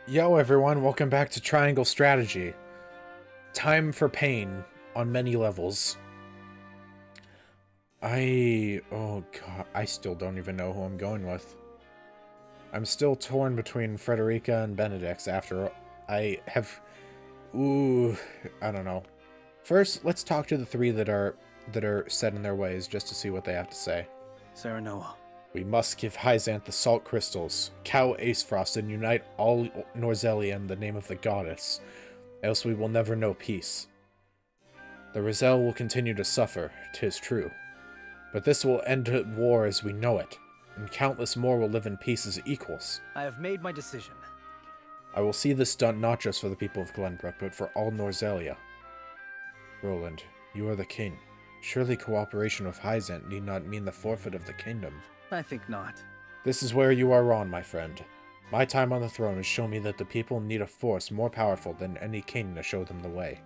Yo everyone, welcome back to Triangle Strategy. Time for pain on many levels. Oh god, I still don't even know who I'm going with. I'm still torn between Frederica and Benedix after I have... Ooh, I don't know. First, let's talk to the three that are set in their ways just to see what they have to say. Serenoa. We must give Hyzanth the salt crystals, cow Acefrost, and unite all Norzelia in the name of the goddess, else we will never know peace. The Rizal will continue to suffer, 'tis true, but this will end war as we know it, and countless more will live in peace as equals. I have made my decision. I will see this done not just for the people of Glenbrook, but for all Norzelia. Roland, you are the king. Surely cooperation with Hyzanth need not mean the forfeit of the kingdom. I think not. This is where you are wrong, my friend. My time on the throne has shown me that the people need a force more powerful than any king to show them the way.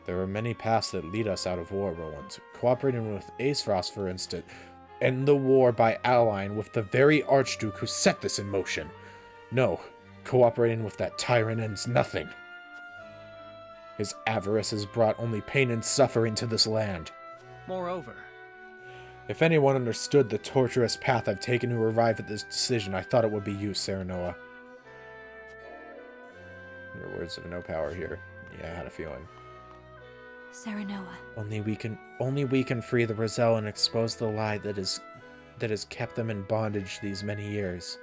There are many paths that lead us out of war, Roland. Cooperating with Acefrost, for instance, end the war by allying with the very Archduke who set this in motion. No, cooperating with that tyrant ends nothing. His avarice has brought only pain and suffering to this land. Moreover, if anyone understood the torturous path I've taken to arrive at this decision, I thought it would be you, Serenoa. Your words have no power here. Yeah, I had a feeling. Serenoa. Only we can free the Rizal and expose the lie that has kept them in bondage these many years.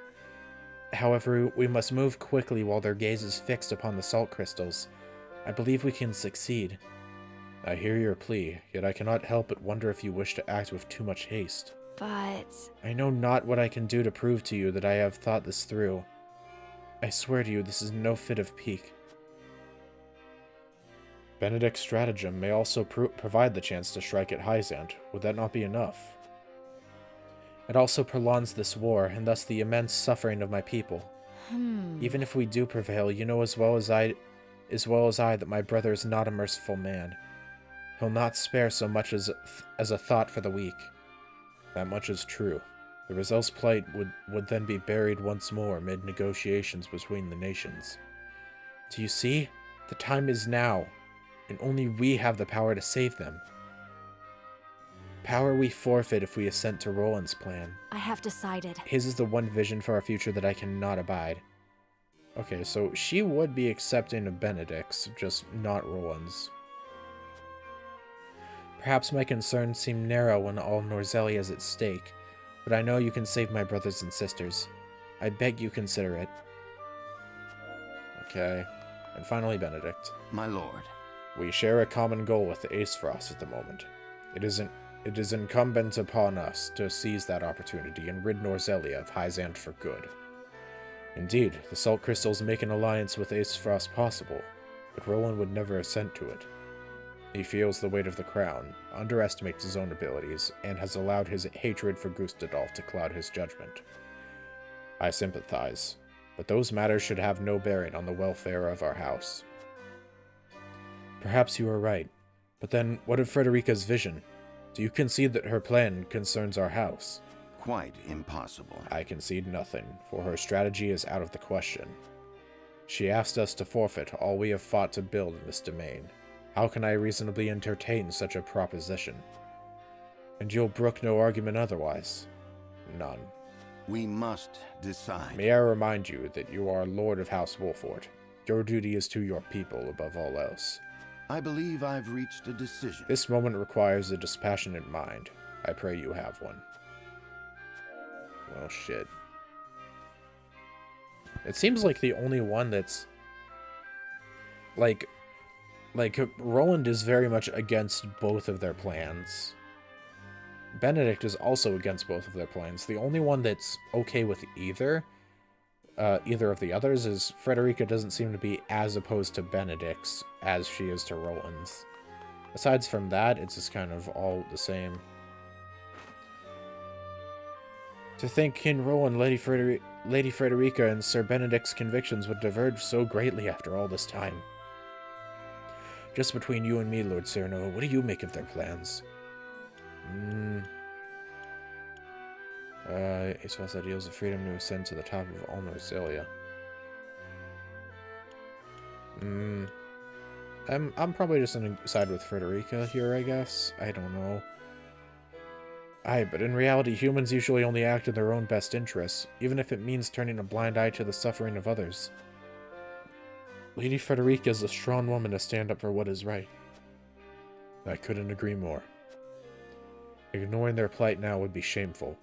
However, we must move quickly while their gaze is fixed upon the salt crystals. I believe we can succeed. I hear your plea, yet I cannot help but wonder if you wish to act with too much haste. But... I know not what I can do to prove to you that I have thought this through. I swear to you, this is no fit of pique. Benedict's stratagem may also provide the chance to strike at Hyzanth. Would that not be enough? It also prolongs this war, and thus the immense suffering of my people. Even if we do prevail, you know as well as I that my brother is not a merciful man. He'll not spare so much as a thought for the weak. That much is true. The Rizal's plight would then be buried once more amid negotiations between the nations. Do you see? The time is now, and only we have the power to save them. Power we forfeit if we assent to Roland's plan. I have decided. His is the one vision for our future that I cannot abide. Okay, so she would be accepting of Benedict's, just not Roland's. Perhaps my concerns seem narrow when all Norzelia is at stake, but I know you can save my brothers and sisters. I beg you consider it. Okay, and finally Benedict. My lord. We share a common goal with Acefrost at the moment. It is incumbent upon us to seize that opportunity and rid Norzelia of Hyzanth for good. Indeed, the salt crystals make an alliance with Acefrost possible, but Roland would never assent to it. He feels the weight of the crown, underestimates his own abilities, and has allowed his hatred for Gustadolf to cloud his judgment. I sympathize, but those matters should have no bearing on the welfare of our house. Perhaps you are right, but then what of Frederica's vision? Do you concede that her plan concerns our house? Quite impossible. I concede nothing, for her strategy is out of the question. She asked us to forfeit all we have fought to build in this domain. How can I reasonably entertain such a proposition? And you'll brook no argument otherwise? None. We must decide. May I remind you that you are Lord of House Wolfort. Your duty is to your people above all else. I believe I've reached a decision. This moment requires a dispassionate mind. I pray you have one. Well, shit. It seems like the only one that's... Like, Roland is very much against both of their plans. Benedict is also against both of their plans. The only one that's okay with either of the others is Frederica doesn't seem to be as opposed to Benedict's as she is to Roland's. Aside from that, it's just kind of all the same. To think King Roland, Lady Frederica, and Sir Benedict's convictions would diverge so greatly after all this time. Just between you and me, Lord Serenoa, what do you make of their plans? Acefrost ideals of freedom to ascend to the top of all Norzelia. I'm probably just gonna side with Frederica here, I guess. I don't know. But in reality, humans usually only act in their own best interests, even if it means turning a blind eye to the suffering of others. Lady Frederica is a strong woman to stand up for what is right. I couldn't agree more. Ignoring their plight now would be shameful,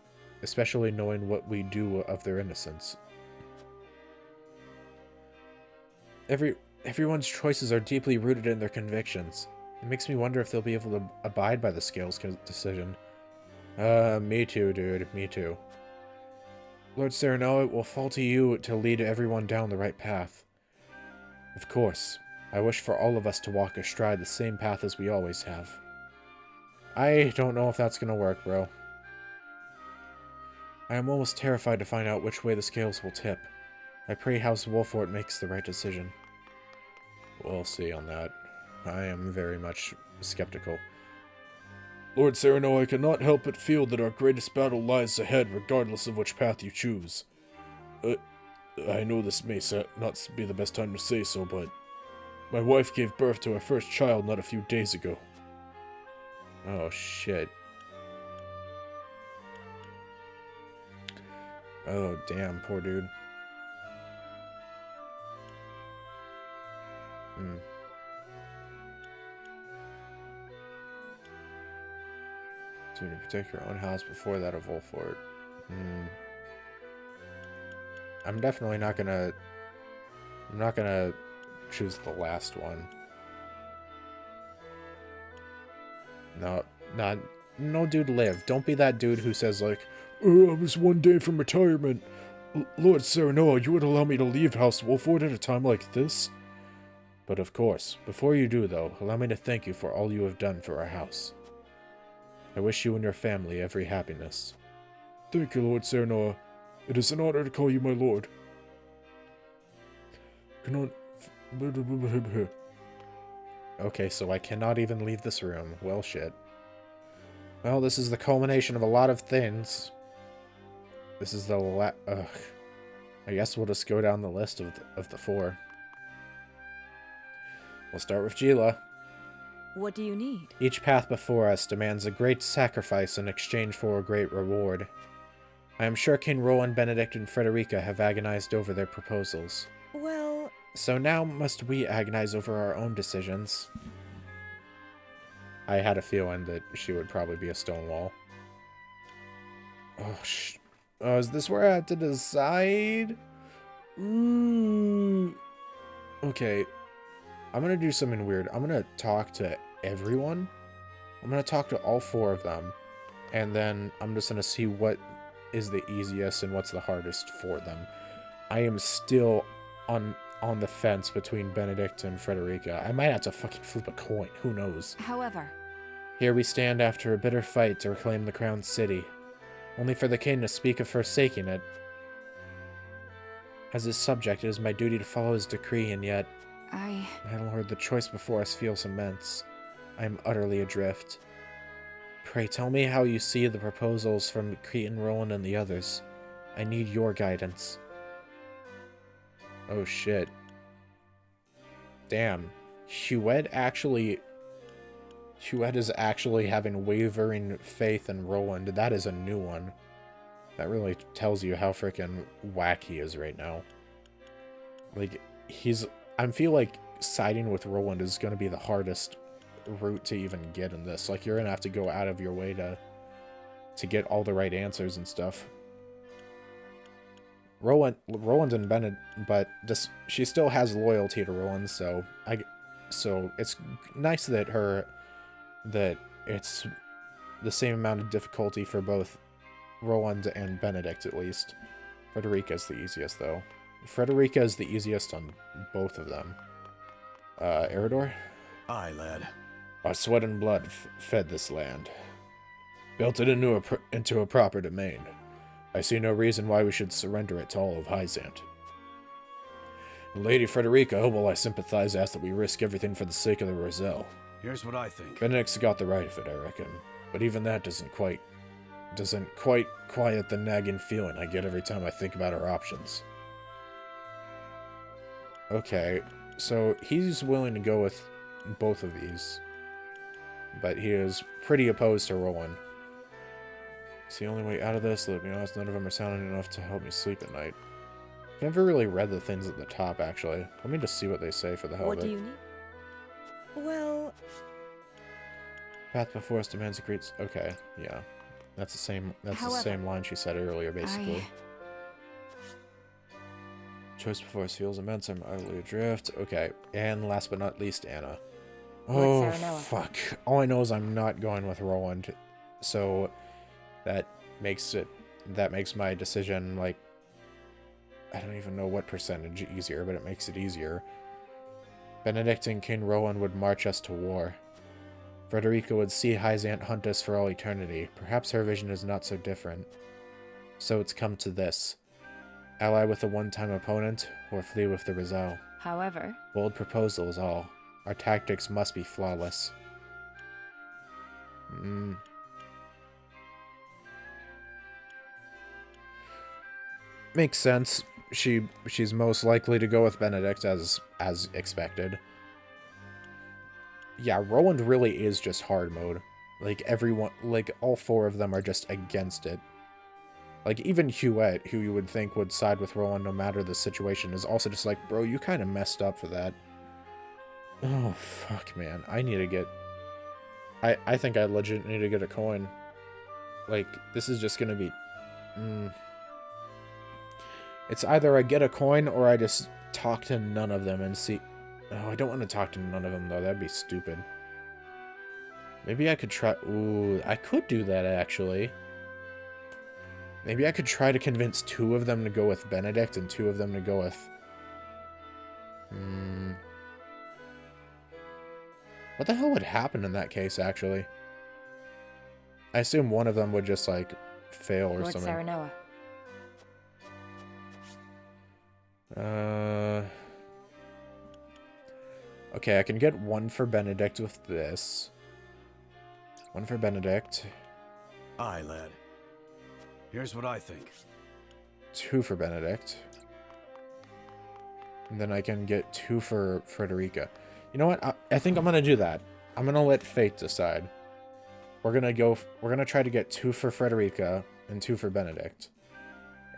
especially knowing what we do of their innocence. Everyone's choices are deeply rooted in their convictions. It makes me wonder if they'll be able to abide by the Scales' decision. Me too, dude. Me too. Lord Serenoa, it will fall to you to lead everyone down the right path. Of course, I wish for all of us to walk astride the same path as we always have. I don't know if that's gonna work, bro. I am almost terrified to find out which way the scales will tip. I pray House Wolfort makes the right decision. We'll see on that. I am very much skeptical. Lord Serenoa, I cannot help but feel that our greatest battle lies ahead, regardless of which path you choose. I know this may not be the best time to say so, but my wife gave birth to our first child not a few days ago. Oh, shit. Oh, damn, poor dude. To protect your own house before that of Wolfort. I'm definitely not gonna... I'm not gonna choose the last one. No, dude, live. Don't be that dude who says, like, oh, I was one day from retirement. Lord Serenoa, you would allow me to leave House Wolfort at a time like this? But of course, before you do, though, allow me to thank you for all you have done for our house. I wish you and your family every happiness. Thank you, Lord Serenoa. It is an honor to call you my lord. Okay, so I cannot even leave this room. Well, shit. Well, this is the culmination of a lot of things. This is the I guess we'll just go down the list of the four. We'll start with Gila. What do you need? Each path before us demands a great sacrifice in exchange for a great reward. I am sure King Roland, Benedict, and Frederica have agonized over their proposals. Well... So now must we agonize over our own decisions. I had a feeling that she would probably be a Stonewall. Oh, is this where I have to decide? Okay. I'm gonna do something weird. I'm gonna talk to everyone. I'm gonna talk to all four of them. And then I'm just gonna see what is the easiest and what's the hardest for them. I am still on the fence between Benedict and Frederica. I might have to fucking flip a coin. Who knows? However, here we stand after a bitter fight to reclaim the crowned city, only for the king to speak of forsaking it. As his subject, it is my duty to follow his decree, and yet... My lord, the choice before us feels immense. I am utterly adrift. Pray tell me how you see the proposals from Cretan, Roland, and the others. I need your guidance. Oh shit. Damn. Hued is actually having wavering faith in Roland. That is a new one. That really tells you how freaking whack he is right now. Like, I feel like siding with Roland is going to be the hardest route to even get in this. Like, you're going to have to go out of your way to get all the right answers and stuff. Roland and Bennett, but she still has loyalty to Roland, so it's nice that it's the same amount of difficulty for both Roland and Benedict, at least. Frederica's the easiest, though. Frederica is the easiest on both of them. Eridor? Aye, lad. Our sweat and blood fed this land. Built it into a proper domain. I see no reason why we should surrender it to all of Hyzant. Lady Frederica, while I sympathize, asks that we risk everything for the sake of the Roselle. Here's what I think. Benedict's got the right of it, I reckon. But even that doesn't quite quiet the nagging feeling I get every time I think about our options. Okay, So he's willing to go with both of these. But he is pretty opposed to Rowan. It's the only way out of this. Let me be honest, none of them are sounding enough to help me sleep at night. I've never really read the things at the top, actually. Let me just see what they say for the hell What of it. do you need? Well, Path before us demands a great... Okay, yeah. That's the same However, the same line she said earlier, basically. Choice before us feels immense. I'm utterly adrift. Okay, and last but not least, Anna. Oh, fuck. All I know is I'm not going with Roland. So that makes my decision, like, I don't even know what percentage easier, but it makes it easier. Benedict and King Rowan would march us to war. Frederica would see Hyzant hunt us for all eternity. Perhaps her vision is not so different. So it's come to this. Ally with a one-time opponent, or flee with the Rizal. however, Bold proposals all. Our tactics must be flawless. Makes sense. She's most likely to go with Benedict as expected. Yeah, Roland really is just hard mode. Like everyone, like all four of them are just against it. Like even Huette, who you would think would side with Roland no matter the situation, is also just like, bro, you kind of messed up for that. Oh fuck, man, I need to get. I think I legit need to get a coin. Like this is just gonna be. It's either I get a coin or I just talk to none of them and see. Oh, I don't want to talk to none of them, though. That'd be stupid. Maybe I could try... Ooh, I could do that, actually. Maybe I could try to convince two of them to go with Benedict and two of them to go with... What the hell would happen in that case, actually? I assume one of them would just, like, fail or Lord something. Saranoa. Okay, I can get one for Benedict with this. One for Benedict. Aye, lad. Here's what I think. Two for Benedict. And then I can get two for Frederica. You know what? I think I'm gonna do that. I'm gonna let fate decide. We're gonna try to get two for Frederica and two for Benedict.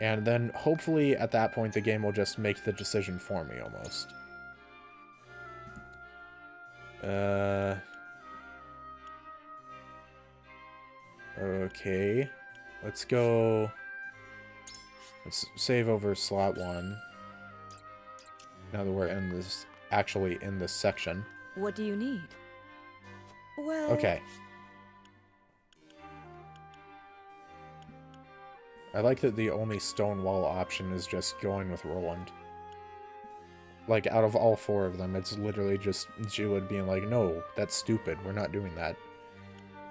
And then hopefully at that point the game will just make the decision for me almost. Okay. Let's go. Let's save over slot 1. Now that we're in this, actually in this section. What do you need? Well, Okay. I like that the only Stonewall option is just going with Roland. Like, out of all four of them, it's literally just Jewett being like, no, that's stupid, we're not doing that.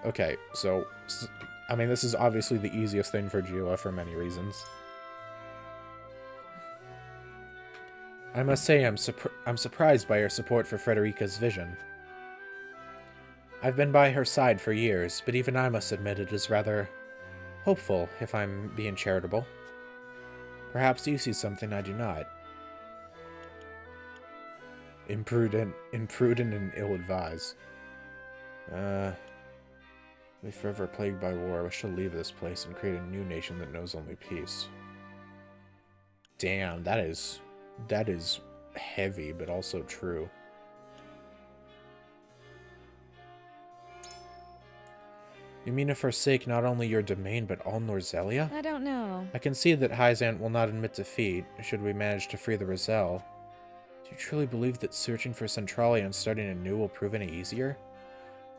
Okay, so, I mean, this is obviously the easiest thing for Gila for many reasons. I must say I'm surprised by your support for Frederica's vision. I've been by her side for years, but even I must admit it is rather hopeful, if I'm being charitable. Perhaps you see something I do not. Imprudent and ill-advised. We forever plagued by war. We shall leave this place and create a new nation that knows only peace. Damn, that is heavy, but also true. You mean to forsake not only your domain, but all Norzelia? I don't know. I can see that Hyzant will not admit defeat, should we manage to free the Rizal. Do you truly believe that searching for Centralia and starting anew will prove any easier?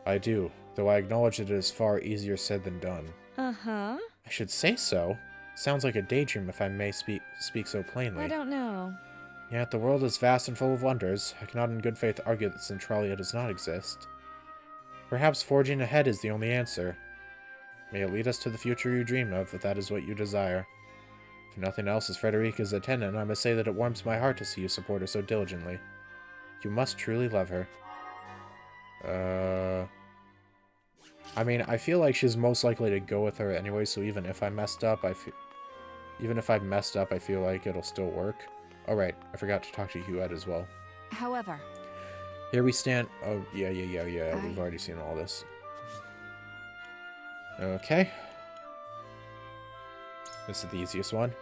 I do, though I acknowledge that it is far easier said than done. Uh-huh. I should say so. Sounds like a daydream, if I may speak so plainly. I don't know. Yet the world is vast and full of wonders. I cannot in good faith argue that Centralia does not exist. Perhaps forging ahead is the only answer. May it lead us to the future you dream of, if that is what you desire. If nothing else is Frederica's attendant, I must say that it warms my heart to see you support her so diligently. You must truly love her. I mean, I feel like she's most likely to go with her anyway, so even if I messed up, I feel like it'll still work. Oh right, I forgot to talk to Huette as well. However, Here we stand. Oh, yeah. We've already seen all this. Okay. This is the easiest one.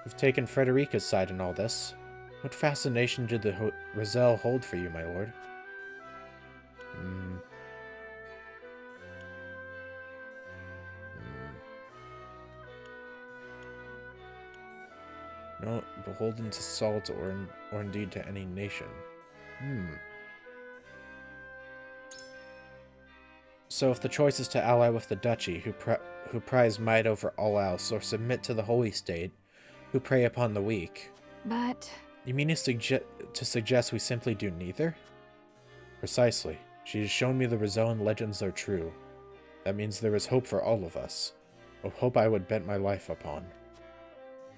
We've taken Frederica's side in all this. What fascination did the Roselle hold for you, my lord? No, beholden to salt or indeed to any nation. So if the choice is to ally with the duchy, who prize might over all else, or submit to the holy state, who prey upon the weak. but You mean to suggest we simply do neither? Precisely. She has shown me the Rosellan legends are true. That means there is hope for all of us. A hope I would bet my life upon.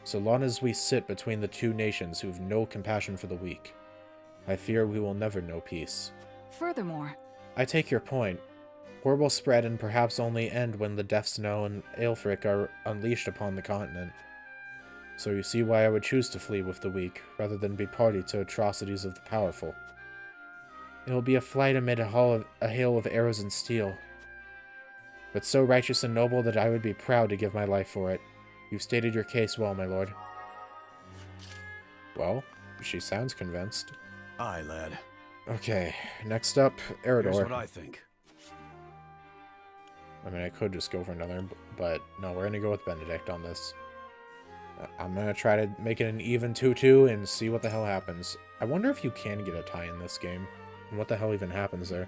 So long as we sit between the two nations who have no compassion for the weak, I fear we will never know peace. furthermore, I take your point. War will spread and perhaps only end when the Death Snow and Aelfric are unleashed upon the continent. So you see why I would choose to flee with the weak, rather than be party to atrocities of the powerful. It will be a flight amid a hail of arrows and steel, but so righteous and noble that I would be proud to give my life for it. You've stated your case well, my lord. Well, she sounds convinced. Aye, lad. Okay, next up, Eredor. Here's what I think. I mean, I could just go for another, but no, we're gonna go with Benedict on this. I'm gonna try to make it an even 2-2 and see what the hell happens. I wonder if you can get a tie in this game, and what the hell even happens there.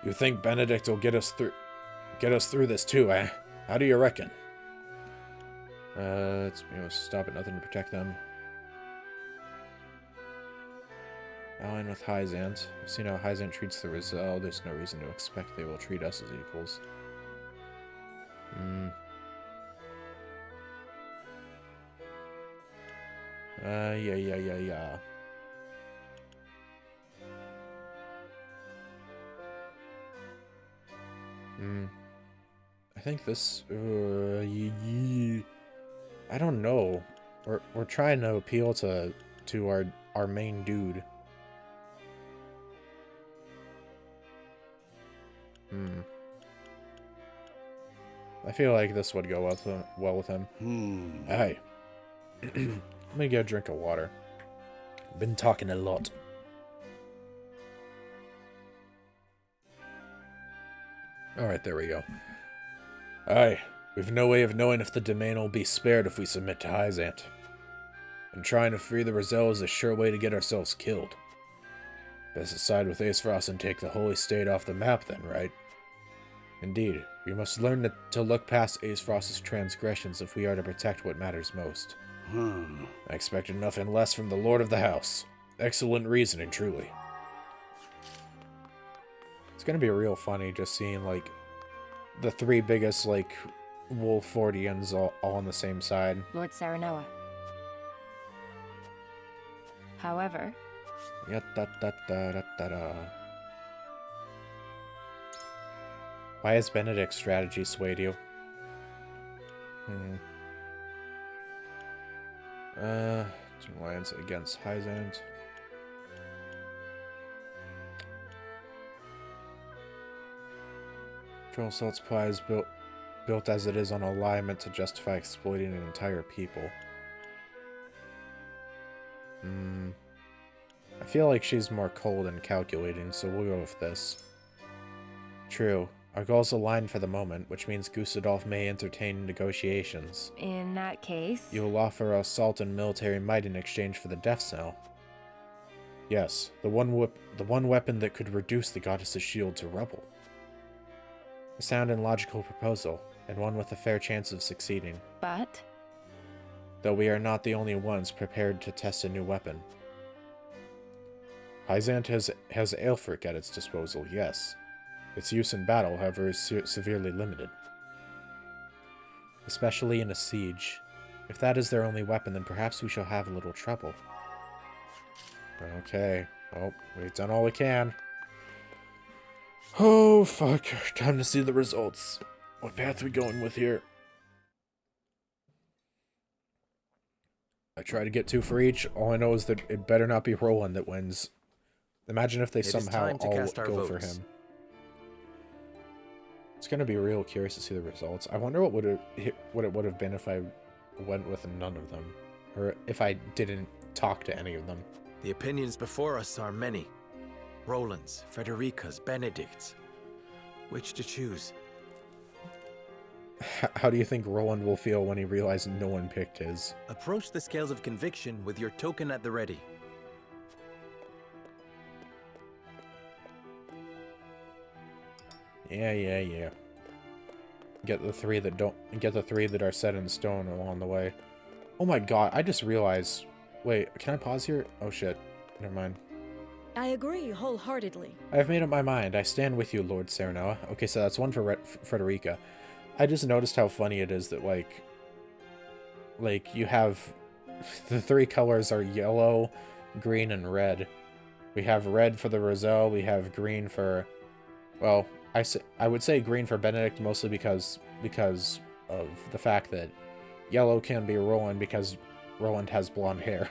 You think Benedict will get us through this too, eh? How do you reckon? Let's stop at nothing to protect them. Allying with Hyzant. I've seen how Hyzant treats the Roselle. There's no reason to expect they will treat us as equals. Yeah. I think this, I don't know. We're trying to appeal to our main dude. I feel like this would go well with him. Hey. Let me get a drink of water. Been talking a lot. Alright, there we go. Aye, we've no way of knowing if the domain will be spared if we submit to Hyzant. And trying to free the Roselle is a sure way to get ourselves killed. Best to side with Aesfrost and take the Holy State off the map then, right? Indeed, we must learn to look past Aesfrost's transgressions if we are to protect what matters most. I expected nothing less from the Lord of the House. Excellent reasoning, truly. It's gonna be real funny just seeing, like, the three biggest, like, Wolfordians all on the same side. Lord Saranoa. However, Why has Benedict's strategy swayed you? Alliance against Hyzant. Troll Salt Supply is built as it is on a lie meant to justify exploiting an entire people. I feel like she's more cold and calculating, so we'll go with this. True. Our goals align for the moment, which means Gustadolf may entertain negotiations. in that case, You will offer us salt and military might in exchange for the Death Snow. Yes, the one weapon that could reduce the goddess's shield to rubble. A sound and logical proposal, and one with a fair chance of succeeding. but Though we are not the only ones prepared to test a new weapon. Hyzant has Aelfric at its disposal, yes. Its use in battle, however, is severely limited. Especially in a siege. If that is their only weapon, then perhaps we shall have a little trouble. Okay. Well, we've done all we can. Oh, fuck. Time to see the results. What path are we going with here? I try to get 2 for each. All I know is that it better not be Roland that wins. Imagine if they somehow all go for him. It's gonna be real curious to see the results. I wonder what it would have been if I went with none of them, or if I didn't talk to any of them. The opinions before us are many. Roland's, Frederica's, Benedict's. Which to choose? How do you think Roland will feel when he realizes no one picked his? Approach the scales of conviction with your token at the ready. Yeah. Get the 3 that are set in stone along the way. Oh my god, I just realized. Wait, can I pause here? Oh shit. Never mind. I agree wholeheartedly. I have made up my mind. I stand with you, Lord Serenoa. Okay, so that's 1 for Frederica. I just noticed how funny it is that, like, you have... The 3 colors are yellow, green, and red. We have red for the Roselle. We have green for... Well, I would say green for Benedict, mostly because of the fact that yellow can be Roland because Roland has blonde hair.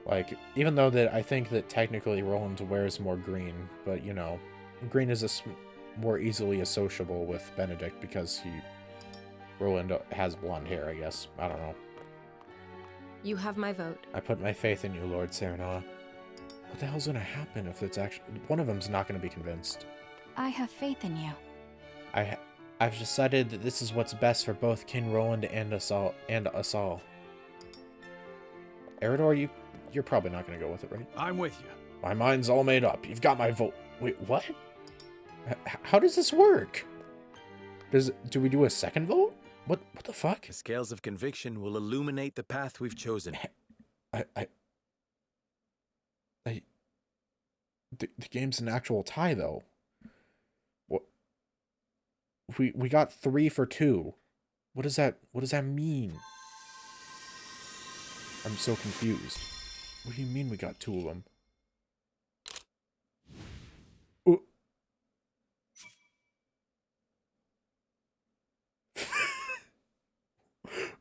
Like, even though that I think that technically Roland wears more green, but, you know, green is more easily associable with Benedict because Roland has blonde hair, I guess. I don't know. You have my vote. I put my faith in you, Lord Serenoa. What the hell's gonna happen if it's actually... One of them's not gonna be convinced. I have faith in you. I've decided that this is what's best for both King Roland and us all. Eridor, you're probably not gonna go with it, right? I'm with you. My mind's all made up. You've got my vote. Wait, what? How does this work? Do we do a second vote? What the fuck? The scales of conviction will illuminate the path we've chosen. The game's an actual tie, though. What? We got 3 for 2. What does that mean? I'm so confused. What do you mean we got 2 of them? Ooh.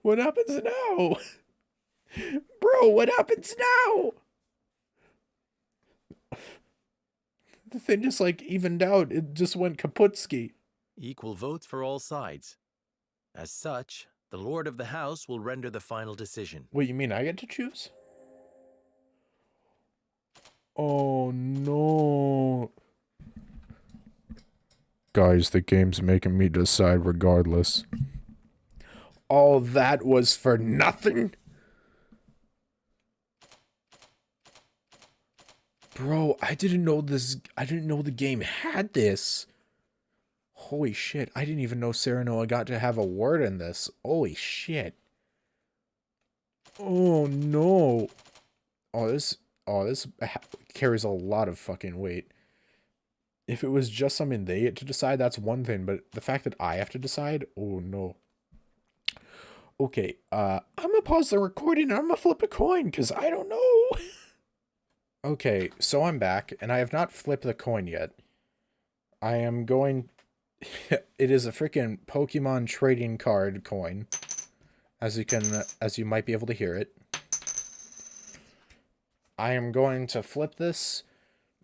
What happens now? Bro, what happens now? The thing just, like, evened out. It just went kaputski. Equal votes for all sides. As such, the Lord of the House will render the final decision. Wait, you mean I get to choose? Oh, no. Guys, the game's making me decide regardless. All that was for nothing? Bro, I didn't know the game had this. Holy shit, I didn't even know Serenoa got to have a word in this. Holy shit. Oh no. Oh, this carries a lot of fucking weight. If it was just something they get to decide, that's one thing, but the fact that I have to decide, oh no. Okay, I'm gonna pause the recording and I'm gonna flip a coin, because I don't know. Okay, so I'm back, and I have not flipped the coin yet. I am going... It is a freaking Pokemon trading card coin. As you might be able to hear it. I am going to flip this,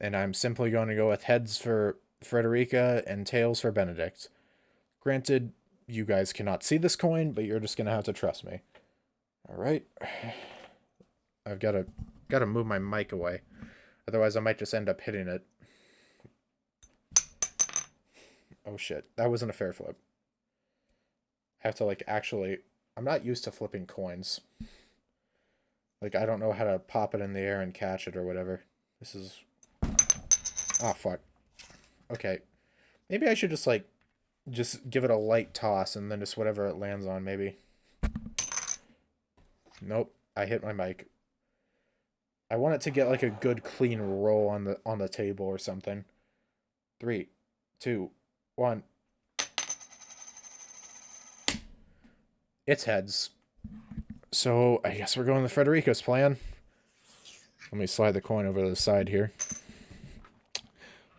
and I'm simply going to go with heads for Frederica and tails for Benedict. Granted, you guys cannot see this coin, but you're just going to have to trust me. Alright. I've got to move my mic away. Otherwise, I might just end up hitting it. Oh shit, that wasn't a fair flip. I have to, like, actually... I'm not used to flipping coins. Like, I don't know how to pop it in the air and catch it or whatever. This is... Oh, fuck. Okay. Maybe I should just, like, just give it a light toss and then just whatever it lands on, maybe. Nope, I hit my mic. I want it to get, like, a good, clean roll on the table or something. 3, 2, 1. It's heads. So, I guess we're going with Frederica's plan. Let me slide the coin over to the side here.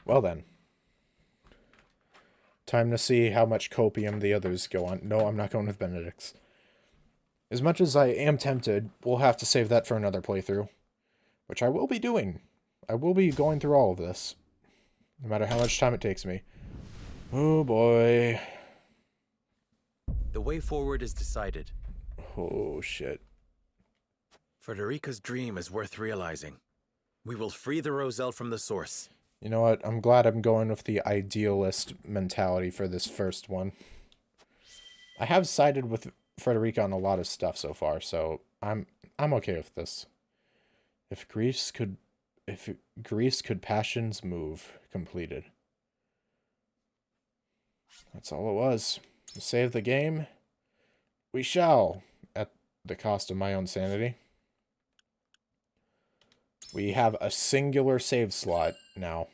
Well then. Time to see how much copium the others go on. No, I'm not going with Benedict's. As much as I am tempted, we'll have to save that for another playthrough. Which I will be doing. I will be going through all of this. No matter how much time it takes me. Oh boy. The way forward is decided. Oh shit. Frederica's dream is worth realizing. We will free the Roselle from the source. You know what? I'm glad I'm going with the idealist mentality for this first one. I have sided with Frederica on a lot of stuff so far, so I'm okay with this. If griefs could passions move, completed. That's all it was. Save the game. We shall, at the cost of my own sanity. We have a singular save slot now.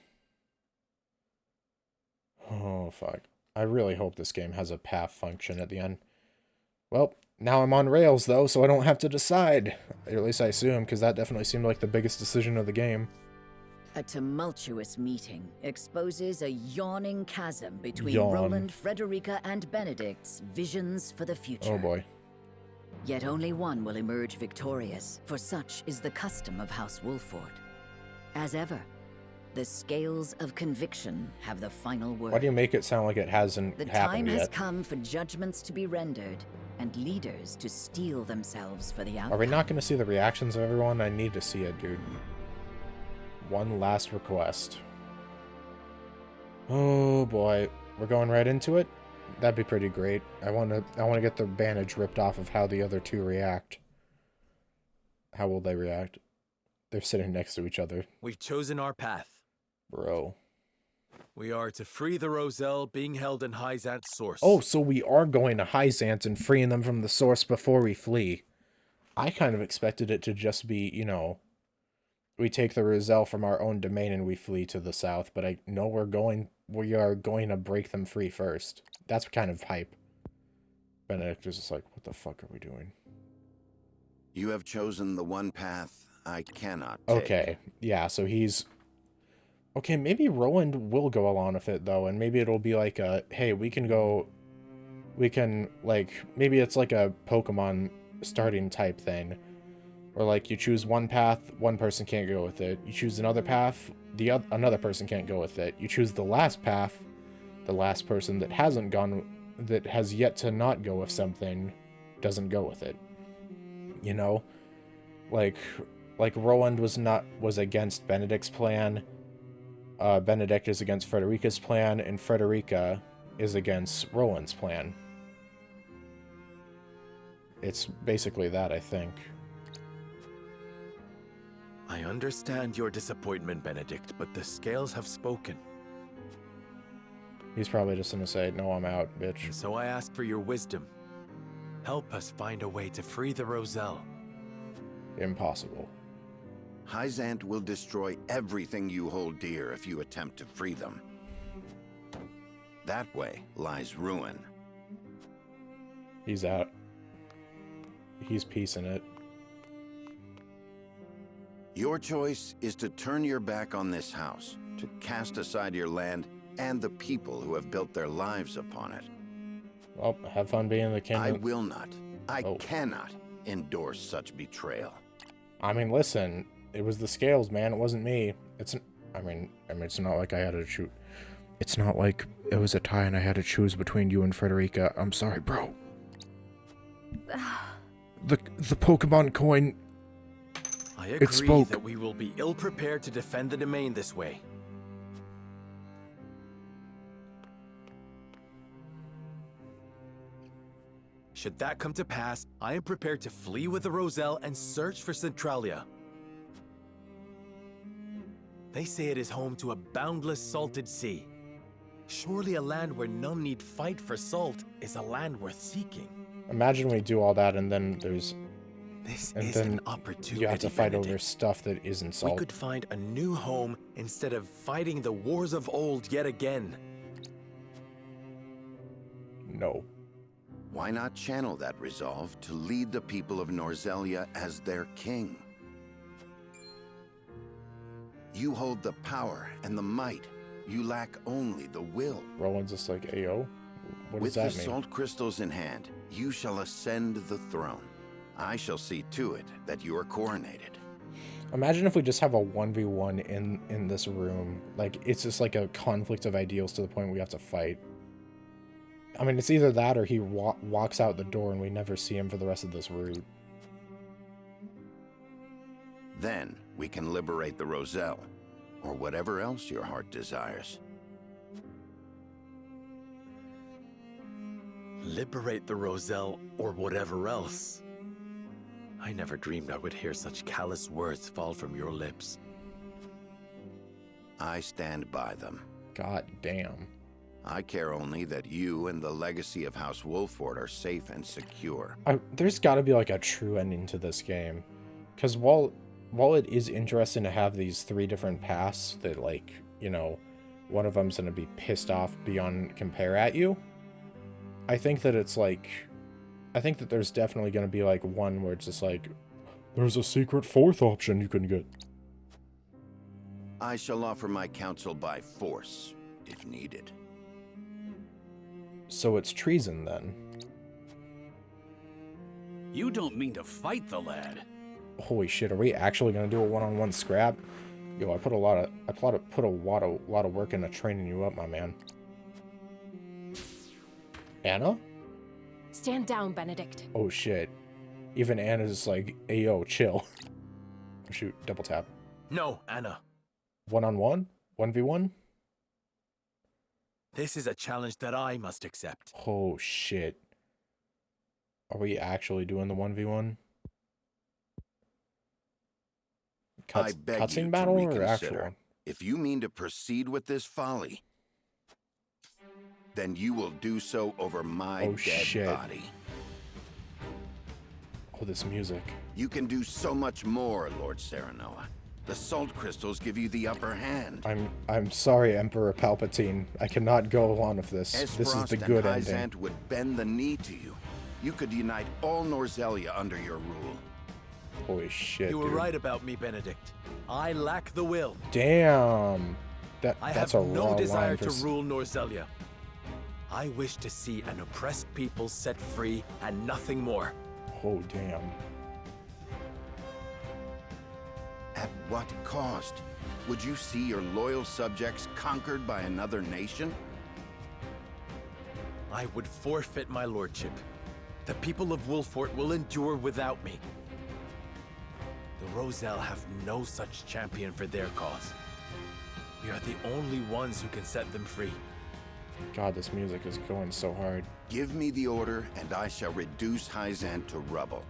Oh, fuck. I really hope this game has a path function at the end. Well, now I'm on rails, though, so I don't have to decide. Or at least I assume, because that definitely seemed like the biggest decision of the game. A tumultuous meeting exposes a yawning chasm between Yawn. Roland, Frederica, and Benedict's visions for the future. Oh, boy. Yet only one will emerge victorious, for such is the custom of House Wolford. As ever, the scales of conviction have the final word. Why do you make it sound like it hasn't The time happened has yet? come for judgments to be rendered, and leaders to steel themselves for the outcome. Are we not going to see the reactions of everyone? I need to see it, dude. One last request. Oh boy, we're going right into it? That'd be pretty great. I want to get the bandage ripped off of how the other two react. How will they react? They're sitting next to each other. We've chosen our path. Bro. We are to free the Roselle being held in Hyzant's source. Oh, so we are going to Hyzant and freeing them from the source before we flee. I kind of expected it to just be, you know, we take the Roselle from our own domain and we flee to the south, but I know we are going to break them free first. That's kind of hype. Benedict is just like, what the fuck are we doing? You have chosen the one path I cannot take. Okay, yeah, so he's... Okay, maybe Roland will go along with it, though, and maybe it'll be like a, hey, we can, like, maybe it's like a Pokemon starting type thing. Or, like, you choose one path, one person can't go with it. You choose another path, another person can't go with it. You choose the last path, the last person that has yet to not go with something, doesn't go with it. You know? Like Roland was against Benedict's plan. Benedict is against Frederica's plan, and Frederica is against Roland's plan. It's basically that, I think. I understand your disappointment, Benedict, but the scales have spoken. He's probably just gonna say, no, I'm out, And bitch. so I ask for your wisdom. Help us find a way to free the Roselle. Impossible. Hyzant will destroy everything you hold dear if you attempt to free them. That way lies ruin. He's out. He's piecing it. Your choice is to turn your back on this house, to cast aside your land and the people who have built their lives upon it. Well, have fun being the king. I will not, I Oh. cannot endorse such betrayal. I mean, listen, it was the scales, man. It wasn't me. I mean, it's not like I had to choose. It's not like it was a tie and I had to choose between you and Frederica. I'm sorry, bro. The Pokemon coin. I agree spoke. that we will be ill-prepared to defend the domain this way. Should that come to pass, I am prepared to flee with the Roselle and search for Centralia. They say it is home to a boundless salted sea. Surely a land where none need fight for salt is a land worth seeking. Imagine we do all that and then This And is then an opportunity, you have to fight over Benedict. stuff that isn't We salt. could find a new home instead of fighting the wars of old yet again. No. Why not channel that resolve to lead the people of Norzelia as their king? You hold the power and the might. You lack only the will. Roland's just like, Ayo? What does With the that mean? salt crystals in hand, you shall ascend the throne. I shall see to it that you are coronated. Imagine if we just have a 1v1 in this room. Like, it's just like a conflict of ideals to the point we have to fight. I mean, it's either that or he walks out the door and we never see him for the rest of this route. Then we can liberate the Roselle, or whatever else your heart desires. Liberate the Roselle or whatever else. I never dreamed I would hear such callous words fall from your lips. I stand by them. God damn. I care only that you and the legacy of House Wolford are safe and secure. There's got to be like a true ending to this game, because while it is interesting to have these 3 different paths that, like, you know, one of them's gonna be pissed off beyond compare at you, I think that it's like, I think that there's definitely gonna be like one where it's just like, there's a secret 4th option you can get. I shall offer my counsel by force, if needed. So it's treason then. You don't mean to fight the lad. Holy shit, are we actually gonna do a one-on-one scrap? Yo, I put a lot of work into training you up, my man. Anna? Stand down, Benedict. Oh shit. Even Anna's like, ayo, chill. Oh, shoot, double tap. No, Anna. One-on-one? 1v1? This is a challenge that I must accept. Oh shit. Are we actually doing the 1v1? I beg you Cutscene to battle or reconsider. actual? If you mean to proceed with this folly, then you will do so over my Oh, dead shit. body. Oh, this music. You can do so much more, Lord Serenoa. The salt crystals give you the upper hand. I'm sorry, Emperor Palpatine. I cannot go on with this. As This is Frost the and good ending. Hyzant would bend the knee to you. You could unite all Norzelia under your rule. Holy shit, You were dude. right about me, Benedict. I lack the will. Damn. I That's have a no raw desire line to for... rule Norzelia. I wish to see an oppressed people set free and nothing more. Oh, damn. At what cost? Would you see your loyal subjects conquered by another nation? I would forfeit my lordship. The people of Wolfort will endure without me. The Roselle have no such champion for their cause. We are the only ones who can set them free. God, this music is going so hard. Give me the order, and I shall reduce Hyzant to rubble.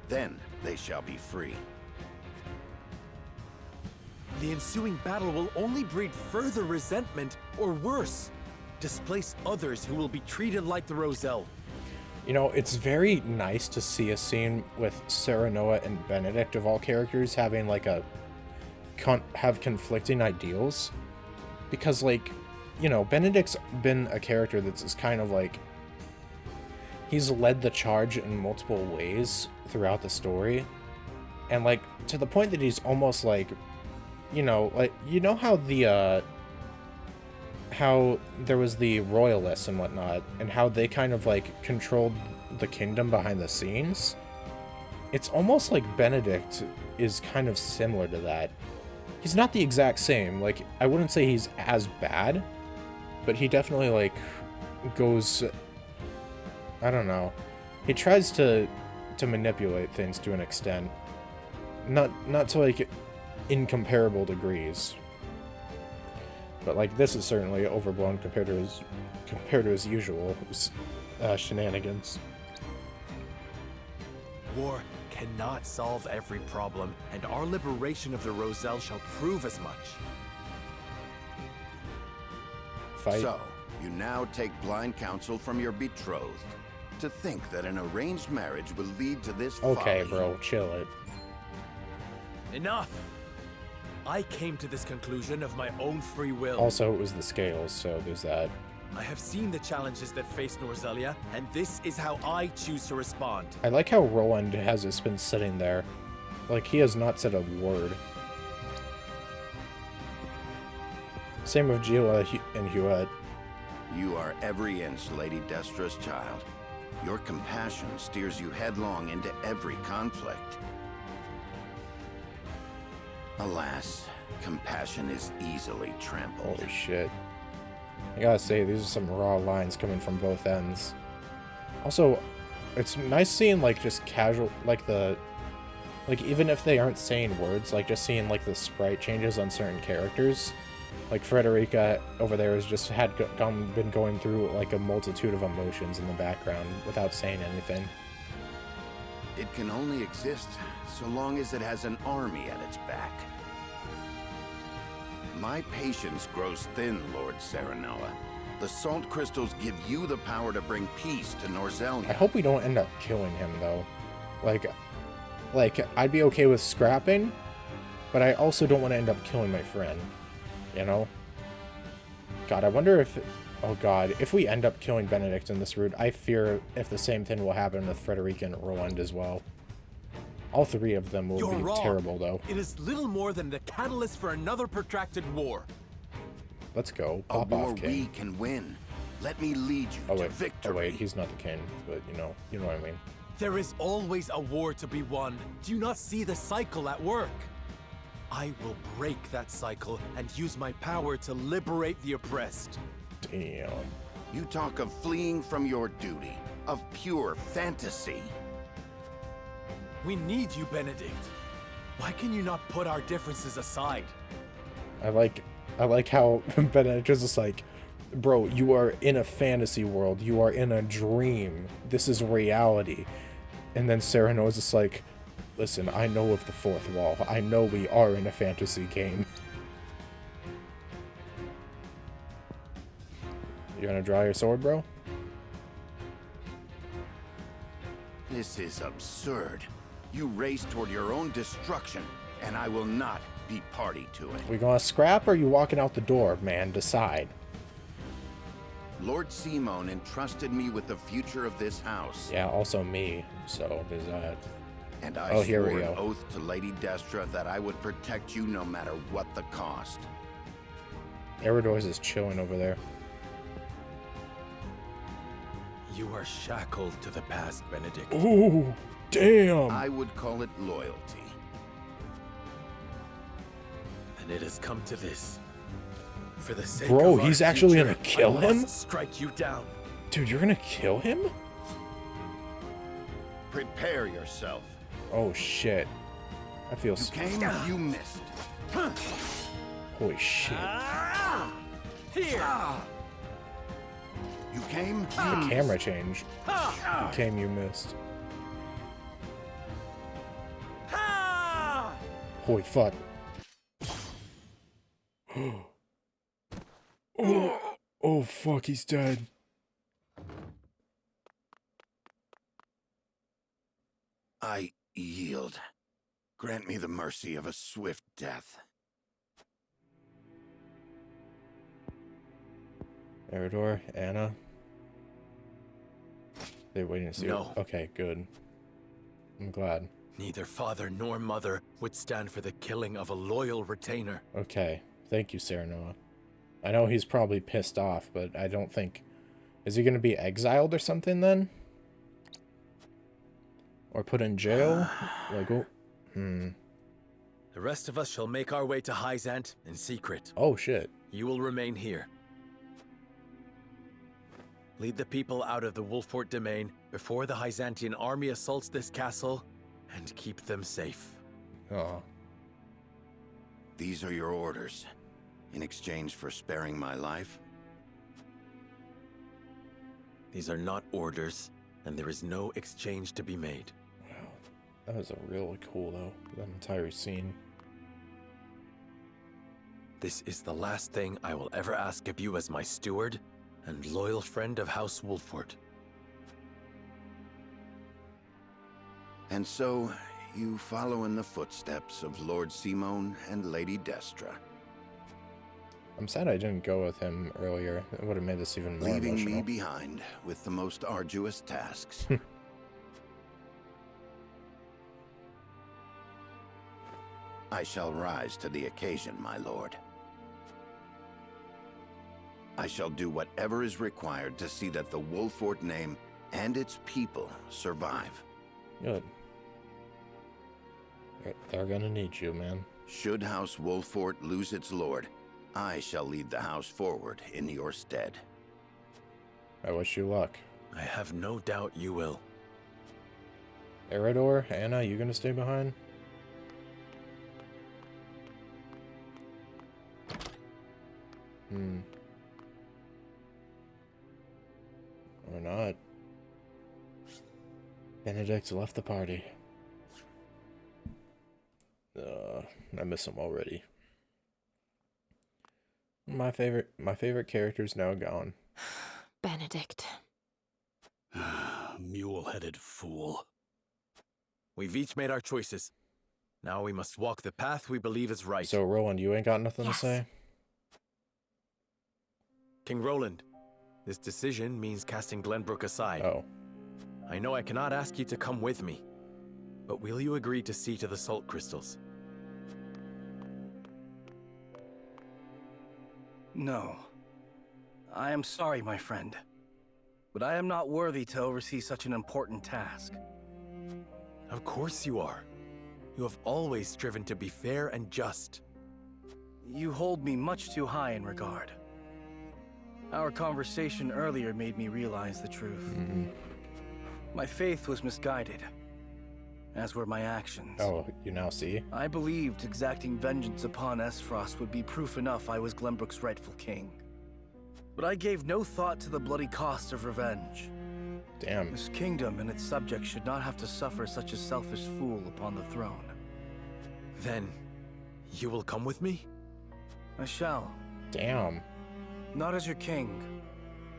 Then they shall be free. The ensuing battle will only breed further resentment, or worse, displace others who will be treated like the Roselle. You know, it's very nice to see a scene with Serenoa and Benedict, of all characters, having like have conflicting ideals. Because, like, you know, Benedict's been a character that's just kind of like, he's led the charge in multiple ways throughout the story. And, like, to the point that he's almost like, you know, like, you know how the, how there was the royalists and whatnot, and how they kind of, like, controlled the kingdom behind the scenes? It's almost like Benedict is kind of similar to that. He's not the exact same, like, I wouldn't say he's as bad, but he definitely, like, goes, I don't know, he tries to manipulate things to an extent. Not to, like, incomparable degrees. But, like, this is certainly overblown compared to his usual shenanigans. War cannot solve every problem, and our liberation of the Roselle shall prove as much. Fight. So, you now take blind counsel from your betrothed. To think that an arranged marriage will lead to this Okay, folly. bro, chill it. Enough! I came to this conclusion of my own free will. Also, it was the scales, so there's that. I have seen the challenges that face Norzelia, and this is how I choose to respond. I like how Roland has just been sitting there. Like, he has not said a word. Same with Gila and Huet. You are every inch Lady Destra's child. Your compassion steers you headlong into every conflict. Alas, compassion is easily trampled. Holy shit. I gotta say, these are some raw lines coming from both ends. Also, it's nice seeing, like, just casual, like, even if they aren't saying words, like, just seeing, like, the sprite changes on certain characters. Like, Frederica over there has just been going through, like, a multitude of emotions in the background without saying anything. It can only exist so long as it has an army at its back. My patience grows thin, Lord Serenoa. The salt crystals give you the power to bring peace to Norzelia. I hope we don't end up killing him, though. Like, I'd be okay with scrapping, but I also don't want to end up killing my friend. You know? God, I wonder if... Oh god, if we end up killing Benedict in this route, I fear if the same thing will happen with Frederica and Roland as well. All three of them will be terrible, though. It is little more than the catalyst for another protracted war. Let's go. A Pop war off, King. we can win. Let me lead you to victory. Oh wait, he's not the king, but you know what I mean. There is always a war to be won. Do you not see the cycle at work? I will break that cycle and use my power to liberate the oppressed. Damn. You talk of fleeing from your duty, of pure fantasy. We need you, Benedict. Why can you not put our differences aside? I like how Benedict is just like, bro, you are in a fantasy world. You are in a dream. This is reality. And then Serenoa is just like, listen, I know of the fourth wall. I know we are in a fantasy game. You gonna draw your sword, bro? This is absurd. You race toward your own destruction, and I will not be party to it. We gonna scrap or are you walking out the door, man? Decide. Lord Simon entrusted me with the future of this house. Yeah, also me. So there's that. And I swore an oath to Lady Destra that I would protect you no matter what the cost. Eridors is chilling over there. You are shackled to the past, Benedict. Ooh, damn. I would call it loyalty. And it has come to this. For the sake Bro, of our he's actually future, gonna kill I him? must strike you down. Dude, you're gonna kill him? Prepare yourself. Oh shit. I feel You came, you missed. Holy shit. Here. You came, The camera changed. You came, you missed. Holy fuck. Oh fuck, he's dead. I yield. Grant me the mercy of a swift death. Eridor, Anna. They're waiting to see. No. Okay, good. I'm glad. Neither father nor mother would stand for the killing of a loyal retainer. Okay. Thank you, Serenoa. I know he's probably pissed off, but I don't think... Is he going to be exiled or something then? Or put in jail? Like, oh... The rest of us shall make our way to Hyzant in secret. Oh, shit. You will remain here. Lead the people out of the Wolffort domain before the Hyzantian army assaults this castle, and keep them safe. Oh. These are your orders. In exchange for sparing my life? These are not orders, and there is no exchange to be made. Wow. That was a really cool, though. That entire scene. This is the last thing I will ever ask of you as my steward and loyal friend of House Wolffort. And so, you follow in the footsteps of Lord Simon and Lady Destra. I'm sad I didn't go with him earlier. It would have made this even more Leaving emotional. me behind with the most arduous tasks. I shall rise to the occasion, my lord. I shall do whatever is required to see that the Wolffort name and its people survive. Good. They're gonna need you, man. Should House Wolffort lose its lord, I shall lead the house forward in your stead. I wish you luck. I have no doubt you will. Eredor, Anna, you gonna stay behind? Or not. Benedict left the party. I miss him already. My favorite character's now gone. Benedict. Mule-headed fool. We've each made our choices. Now we must walk the path we believe is right. So, Roland, you ain't got nothing Yes. to say? King Roland, this decision means casting Glenbrook aside. Oh. I know I cannot ask you to come with me, but will you agree to see to the salt crystals? No. I am sorry, my friend. But I am not worthy to oversee such an important task. Of course you are. You have always striven to be fair and just. You hold me much too high in regard. Our conversation earlier made me realize the truth. My faith was misguided, as were my actions. Oh, you now see? I believed exacting vengeance upon Esfrost would be proof enough I was Glenbrook's rightful king. But I gave no thought to the bloody cost of revenge. Damn. This kingdom and its subjects should not have to suffer such a selfish fool upon the throne. Then, you will come with me? I shall. Damn. Not as your king,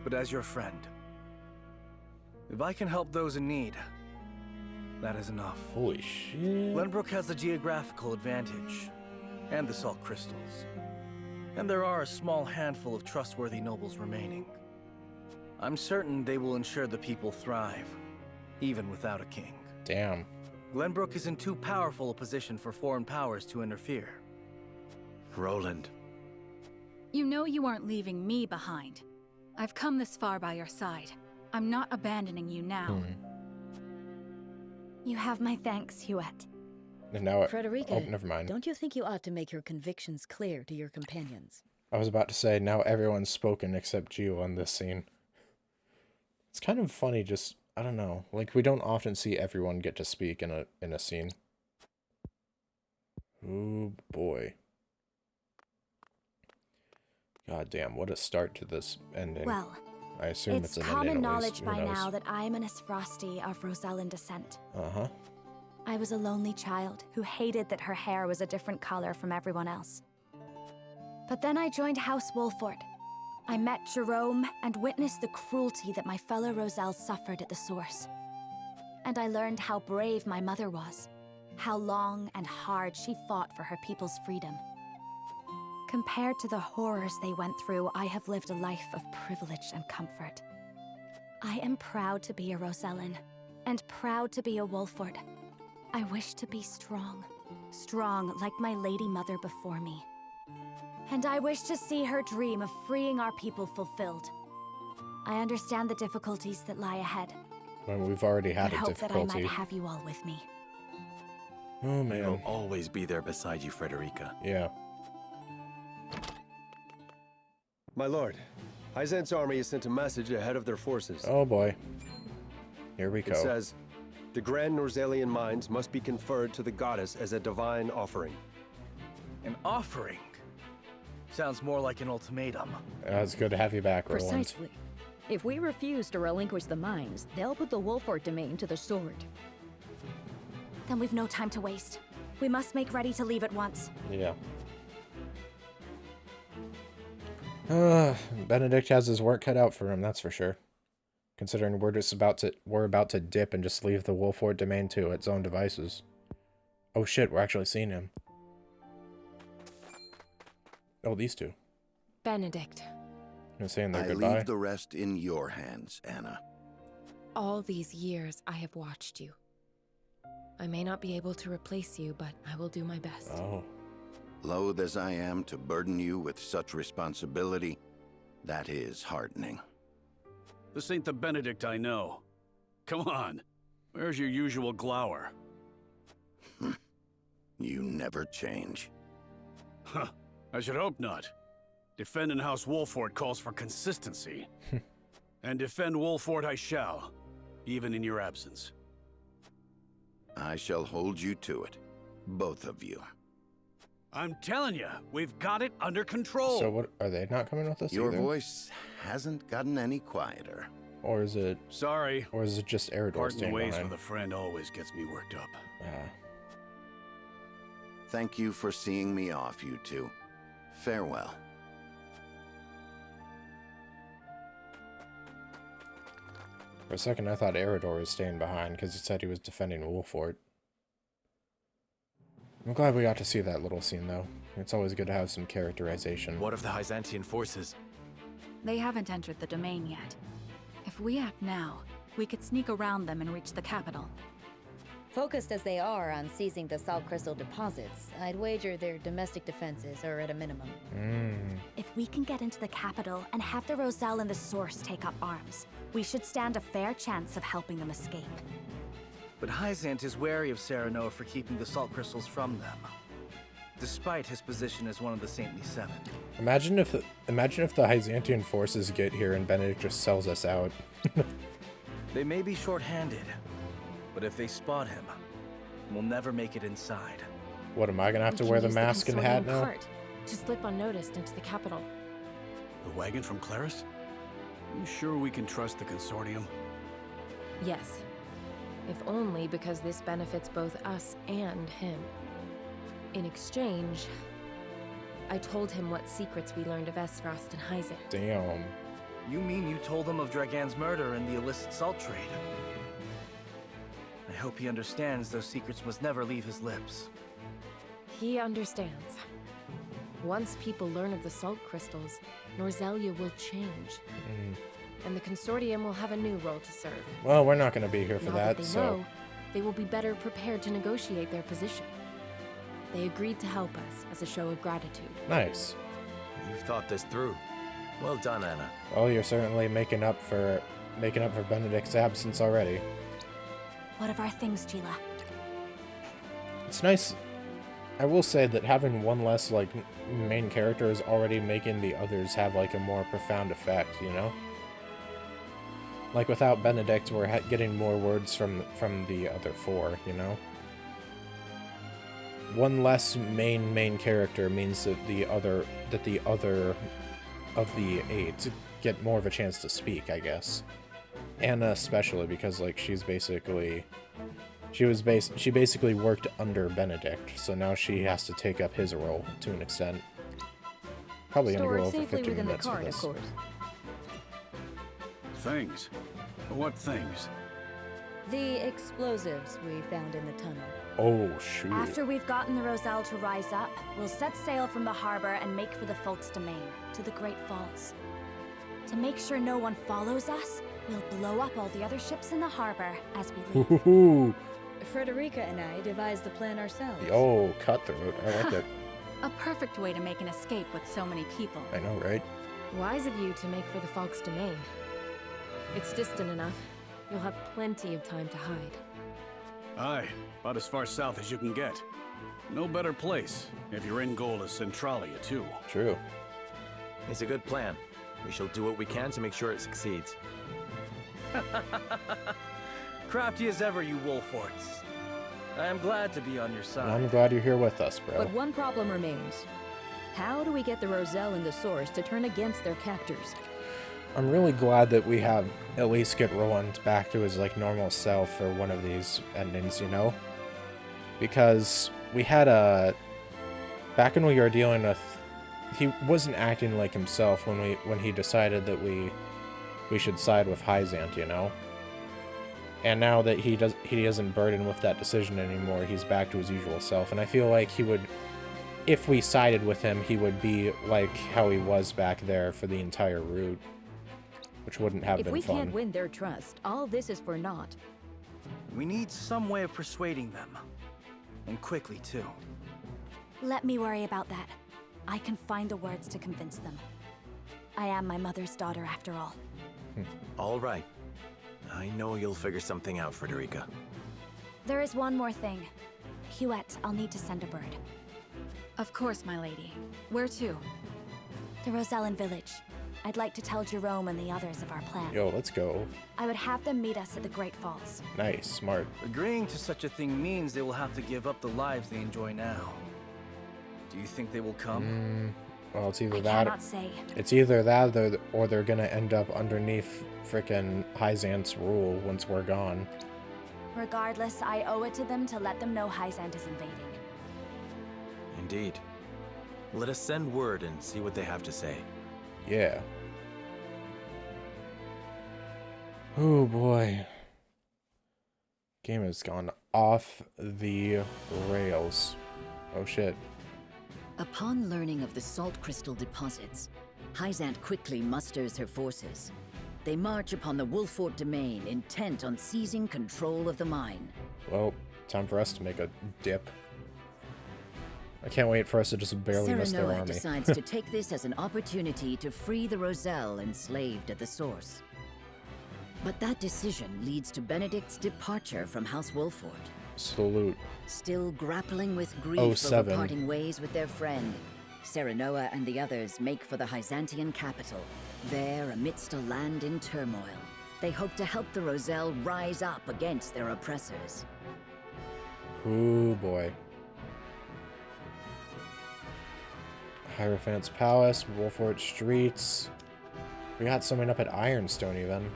but as your friend. If I can help those in need, that is enough. Holy shit. Glenbrook has the geographical advantage, and the salt crystals. And there are a small handful of trustworthy nobles remaining. I'm certain they will ensure the people thrive, even without a king. Damn. Glenbrook is in too powerful a position for foreign powers to interfere. Roland. You know you aren't leaving me behind. I've come this far by your side. I'm not abandoning you now. You have my thanks, Huette. And now it... Frederica, Oh, never mind. don't you think you ought to make your convictions clear to your companions? I was about to say, now everyone's spoken except Gio on this scene. It's kind of funny, just, I don't know. Like, we don't often see everyone get to speak in a scene. Ooh, boy. God damn, what a start to this ending. Well, I assume it's an common ending, at knowledge least. by Who knows? now that I am an Esfrosti of Rosellan descent. Uh-huh. I was a lonely child who hated that her hair was a different color from everyone else. But then I joined House Wolffort. I met Jerome and witnessed the cruelty that my fellow Roselle suffered at the source. And I learned how brave my mother was, how long and hard she fought for her people's freedom. Compared to the horrors they went through, I have lived a life of privilege and comfort. I am proud to be a Rosellan, and proud to be a Wolffort. I wish to be strong, strong like my lady mother before me. And I wish to see her dream of freeing our people fulfilled. I understand the difficulties that lie ahead. Well, we've already had but a hope difficulty. that I might have you all with me. Oh, I man. will always be there beside you, Frederica. Yeah. My lord, Hyzant's army has sent a message ahead of their forces. Oh, boy. Here we go. It says, the Grand Norzalian mines must be conferred to the goddess as a divine offering. An offering? Sounds more like an ultimatum. It's good to have you back, Roland. Precisely. If we refuse to relinquish the mines, they'll put the Wolffort domain to the sword. Then we've no time to waste. We must make ready to leave at once. Yeah. Benedict has his work cut out for him, that's for sure. Considering we're about to dip and just leave the Wolffort domain to its own devices. Oh shit, we're actually seeing him. Oh, these two. Benedict. I'm saying their I goodbye. leave the rest in your hands, Anna. All these years I have watched you. I may not be able to replace you, but I will do my best. Oh. Loath as I am to burden you with such responsibility, that is heartening. This ain't the Benedict I know. Come on. Where's your usual glower? You never change. Huh. I should hope not. Defending House Wolford calls for consistency. And defend Wolford I shall, even in your absence. I shall hold you to it. Both of you. I'm telling you, we've got it under control. So what, are they not coming with us Your either? voice hasn't gotten any quieter. Or is it... Sorry. Or is it just Eredor Parting staying ways behind? with a friend always gets me worked up. Thank you for seeing me off, you two. Farewell. For a second, I thought Eredor was staying behind because he said he was defending Wolfort. I'm glad we got to see that little scene, though. It's always good to have some characterization. What of the Hyzantian forces? They haven't entered the domain yet. If we act now, we could sneak around them and reach the capital. Focused as they are on seizing the salt crystal deposits, I'd wager their domestic defenses are at a minimum. If we can get into the capital and have the Roselle and the Source take up arms, we should stand a fair chance of helping them escape. But Hyzant is wary of Serenoa for keeping the salt crystals from them, despite his position as one of the Saintly Seven. Imagine if the Hyzantian forces get here and Benedict just sells us out. They may be short-handed, but if they spot him, we'll never make it inside. What, am I gonna have to wear the mask and hat now? Cart to slip unnoticed into the capital. The wagon from Claris? You sure we can trust the Consortium? Yes. If only because this benefits both us and him. In exchange, I told him what secrets we learned of Esfrost and Hyzant. Damn. You mean you told him of Dragan's murder and the illicit salt trade? I hope he understands those secrets must never leave his lips. He understands. Once people learn of the salt crystals, Norzelia will change. And the Consortium will have a new role to serve. Well, we're not gonna be here for Now that, they so... know, they will be better prepared to negotiate their position. They agreed to help us as a show of gratitude. Nice. You've thought this through. Well done, Anna. Well, you're certainly making up for Benedict's absence already. What of our things, Gila? It's nice. I will say that having one less, like, main character is already making the others have, like, a more profound effect, you know? Like, without Benedict, we're getting more words from the other four, you know? One less main character means that the other of the 8 get more of a chance to speak, I guess. Anna especially, because, like, she basically worked under Benedict, so now she has to take up his role to an extent. Probably gonna go over 50 minutes for this. Things? What things? The explosives we found in the tunnel. Oh, shoot. After we've gotten the Roselle to rise up, we'll set sail from the harbor and make for the Folk's Domain, to the Great Falls. To make sure no one follows us, we'll blow up all the other ships in the harbor as we leave. Ooh. Frederica and I devised the plan ourselves. Oh, cutthroat. I like it. A perfect way to make an escape with so many people. I know, right? Wise of you to make for the Folk's Domain. It's distant enough. You'll have plenty of time to hide. Aye, about as far south as you can get. No better place, if your end goal is Centralia, too. True. It's a good plan. We shall do what we can to make sure it succeeds. Crafty as ever, you Wolforts. I am glad to be on your side. I'm glad you're here with us, bro. But one problem remains. How do we get the Roselle and the Source to turn against their captors? I'm really glad that we have at least get Roland back to his, like, normal self for one of these endings, you know? Because we had back when we were dealing with... He wasn't acting like himself when he decided that we should side with Hyzant, you know? And now that he doesn't burden with that decision anymore, he's back to his usual self. And I feel like he would... If we sided with him, he would be like how he was back there for the entire route. Which wouldn't have been fun. If we can't win their trust, all this is for naught. We need some way of persuading them. And quickly, too. Let me worry about that. I can find the words to convince them. I am my mother's daughter, after all. All right. I know you'll figure something out, Frederica. There is one more thing. Huette, I'll need to send a bird. Of course, my lady. Where to? The Rosellan village. I'd like to tell Jerome and the others of our plan. Yo, let's go. I would have them meet us at the Great Falls. Nice, smart. Agreeing to such a thing means they will have to give up the lives they enjoy now. Do you think they will come? Well, it's either I that. cannot say. It's either that, or they're gonna end up underneath frickin' Hyzant's rule once we're gone. Regardless, I owe it to them to let them know Hyzant is invading. Indeed. Let us send word and see what they have to say. Yeah. Oh boy. Game has gone off the rails. Oh shit. Upon learning of the salt crystal deposits, Hyzant quickly musters her forces. They march upon the Wolfort domain, intent on seizing control of the mine. Well, time for us to make a dip. I can't wait for us to just barely miss their Serenoa army. decides to take this as an opportunity to free the Roselle enslaved at the source. But that decision leads to Benedict's departure from House Wolfort. Salute. Still grappling with grief over 07. parting ways with their friend, Serenoa and the others make for the Hyzantian capital. There, amidst a land in turmoil, they hope to help the Roselle rise up against their oppressors. Ooh boy. Hierophant's Palace, Wolfort Streets. We got someone up at Ironstone even.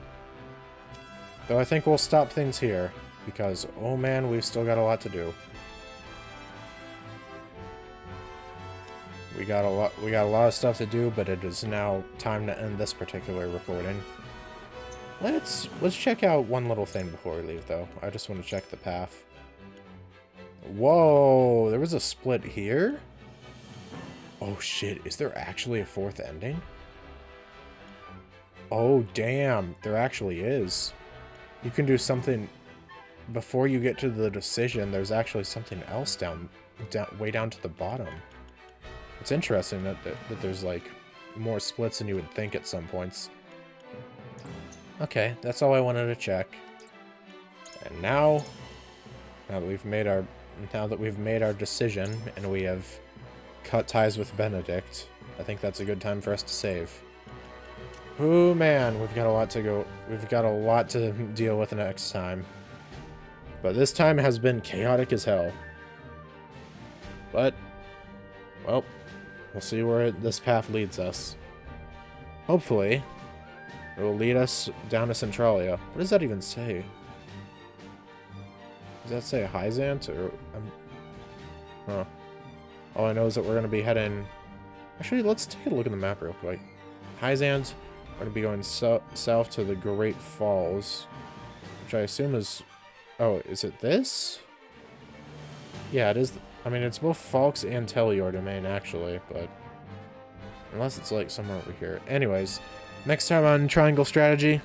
Though I think we'll stop things here, because, oh man, we've still got a lot to do. We got a lot of stuff to do, but it is now time to end this particular recording. Let's check out one little thing before we leave, though. I just want to check the path. Whoa, there was a split here? Oh shit, is there actually a fourth ending? Oh damn, there actually is. You can do something before you get to the decision. There's actually something else way down to the bottom. It's interesting that there's like more splits than you would think at some points. Okay, that's all I wanted to check. And now that we've made our decision and we have cut ties with Benedict, I think that's a good time for us to save. Oh man, we've got a lot to go. We've got a lot to deal with next time. But this time has been chaotic as hell. But, well, we'll see where this path leads us. Hopefully, it will lead us down to Centralia. What does that even say? Does that say Hyzant or... Huh. All I know is that we're going to be heading... Actually, let's take a look at the map real quick. Hyzant, we're going to be going south to the Great Falls, which I assume is... Oh, is it this? Yeah, it is. I mean, it's both Falks and Tellior domain, actually, but... Unless it's, like, somewhere over here. Anyways, next time on Triangle Strategy,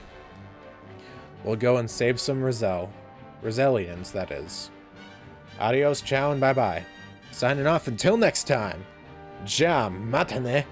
we'll go and save some Rosellians, that is. Adios, ciao, and bye-bye. Signing off until next time. Ja matane.